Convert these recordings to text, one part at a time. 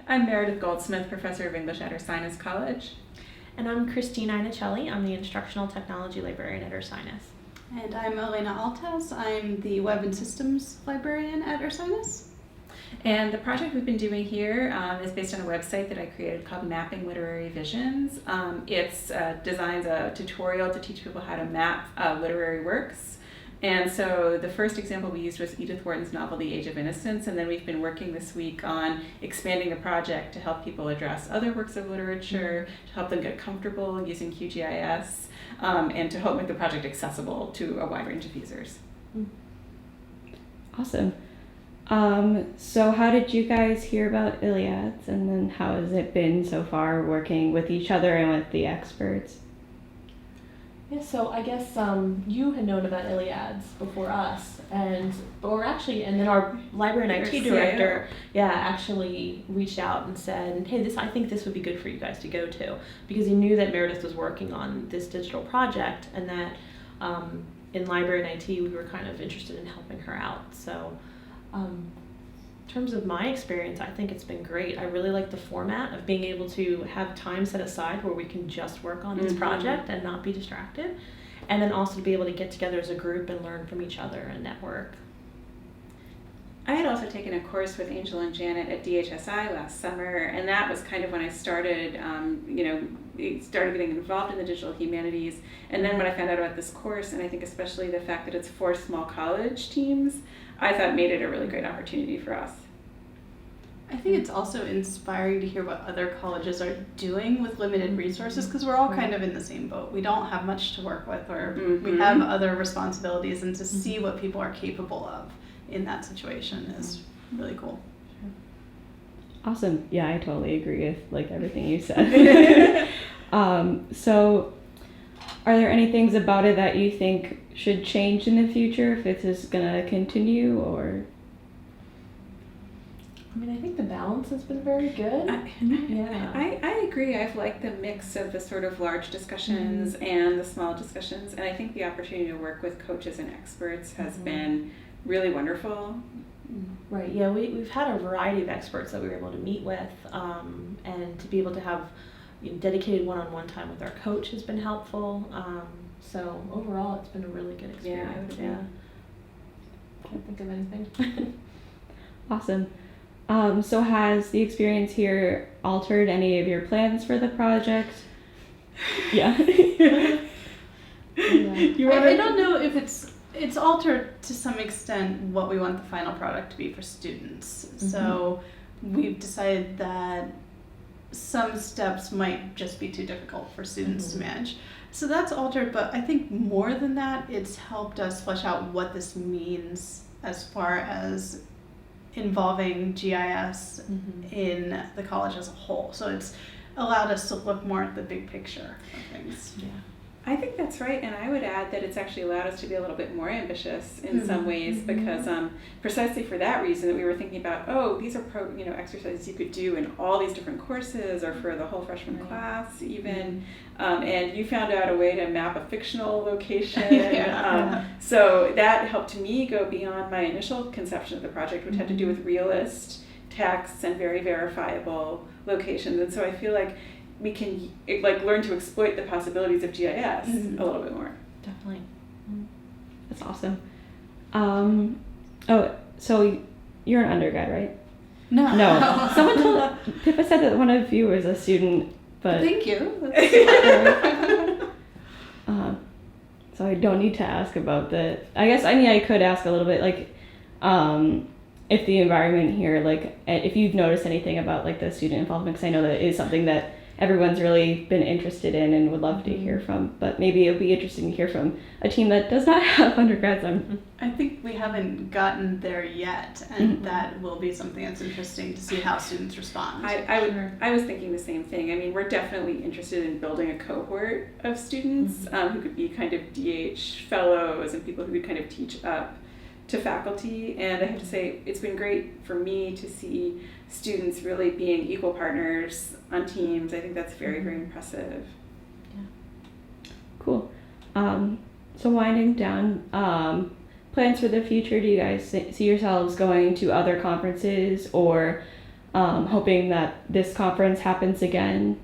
I'm Meredith Goldsmith, Professor of English at Ursinus College. And I'm Christine Inicelli. I'm the Instructional Technology Librarian at Ursinus. And I'm Elena Altez. I'm the Web and Systems Librarian at Ursinus. And the project we've been doing here is based on a website that I created called Mapping Literary Visions. It designs a tutorial to teach people how to map literary works. And so the first example we used was Edith Wharton's novel, The Age of Innocence, and then we've been working this week on expanding the project to help people address other works of literature, to help them get comfortable using QGIS, and to help make the project accessible to a wide range of users. Awesome. So how did you guys hear about ILiADS, and then how has it been so far working with each other and with the experts? Yeah, so I guess you had known about ILiADS before us, and then our library and IT director, actually reached out and said, "Hey, I think this would be good for you guys to go to," because he knew that Meredith was working on this digital project, and that in library and IT we were kind of interested in helping her out. So, in terms of my experience, I think it's been great. I really like the format of being able to have time set aside where we can just work on this project and not be distracted, and then also to be able to get together as a group and learn from each other and network. I had also taken a course with Angel and Janet at DHSI last summer, and that was kind of when I started, started getting involved in the digital humanities. And then when I found out about this course, and I think especially the fact that it's 4 small college teams, I thought made it a really great opportunity for us. I think it's also inspiring to hear what other colleges are doing with limited resources, because we're all kind of in the same boat. We don't have much to work with, or we have other responsibilities, and to see what people are capable of in that situation is really cool. Awesome. Yeah, I totally agree with everything you said. So are there any things about it that you think should change in the future, if this is going to continue, or? I mean, I think the balance has been very good. I agree. I've liked the mix of the sort of large discussions and the small discussions, and I think the opportunity to work with coaches and experts has been really wonderful. Right, yeah, we've had a variety of experts that we were able to meet with, and to be able to have dedicated one-on-one time with our coach has been helpful. So overall, it's been a really good experience. Yeah. Can't think of anything. Awesome. So has the experience here altered any of your plans for the project? Yeah. I don't know if it's altered to some extent what we want the final product to be for students. So we've decided that some steps might just be too difficult for students to manage. So that's altered, but I think more than that, it's helped us flesh out what this means as far as involving GIS in the college as a whole. So it's allowed us to look more at the big picture of things. Yeah. I think that's right, and I would add that it's actually allowed us to be a little bit more ambitious in some ways, because precisely for that reason that we were thinking about, these are exercises you could do in all these different courses or for the whole freshman class even, and you found out a way to map a fictional location. So that helped me go beyond my initial conception of the project, which had to do with realist texts and very verifiable locations, and so I feel like we can learn to exploit the possibilities of GIS a little bit more. Definitely. That's awesome. So you're an undergrad, right? No. Someone Pippa said that one of you was a student, but thank you. So I don't need to ask about the. I could ask a little bit, if the environment here, if you've noticed anything about the student involvement, because I know that it is something that everyone's really been interested in and would love to hear from, but maybe it would be interesting to hear from a team that does not have undergrads. I think we haven't gotten there yet, and that will be something that's interesting to see how students respond. I was thinking the same thing. I mean, we're definitely interested in building a cohort of students who could be kind of DH fellows and people who could kind of teach up to faculty, and I have to say it's been great for me to see students really being equal partners on teams. I think that's very, very impressive. Yeah. Cool. So winding down, plans for the future, do you guys see yourselves going to other conferences or hoping that this conference happens again.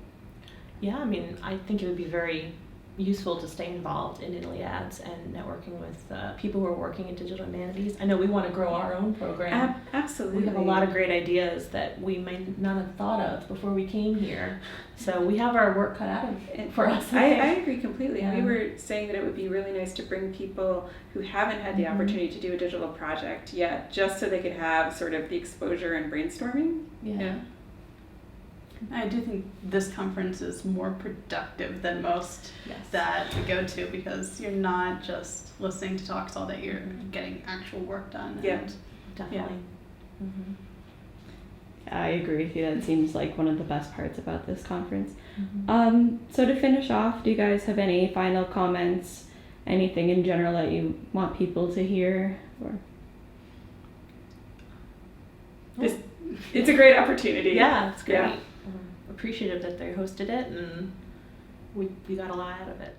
Yeah, I mean, I think it would be very useful to stay involved in ILiADS and networking with people who are working in digital humanities. I know we want to grow our own program. Absolutely. We have a lot of great ideas that we might not have thought of before we came here. So we have our work cut out for us. I agree completely. Yeah. We were saying that it would be really nice to bring people who haven't had the opportunity to do a digital project yet, just so they could have sort of the exposure and brainstorming. Yeah. I do think this conference is more productive than most Yes. that we go to, because you're not just listening to talks all day, you're getting actual work done. Yeah. And Definitely. Mm-hmm. I agree with you. That seems like one of the best parts about this conference. Mm-hmm. So to finish off, do you guys have any final comments? Anything in general that you want people to hear? Or It's a great opportunity. Yeah, it's great. Yeah. Appreciative that they hosted it, and we got a lot out of it.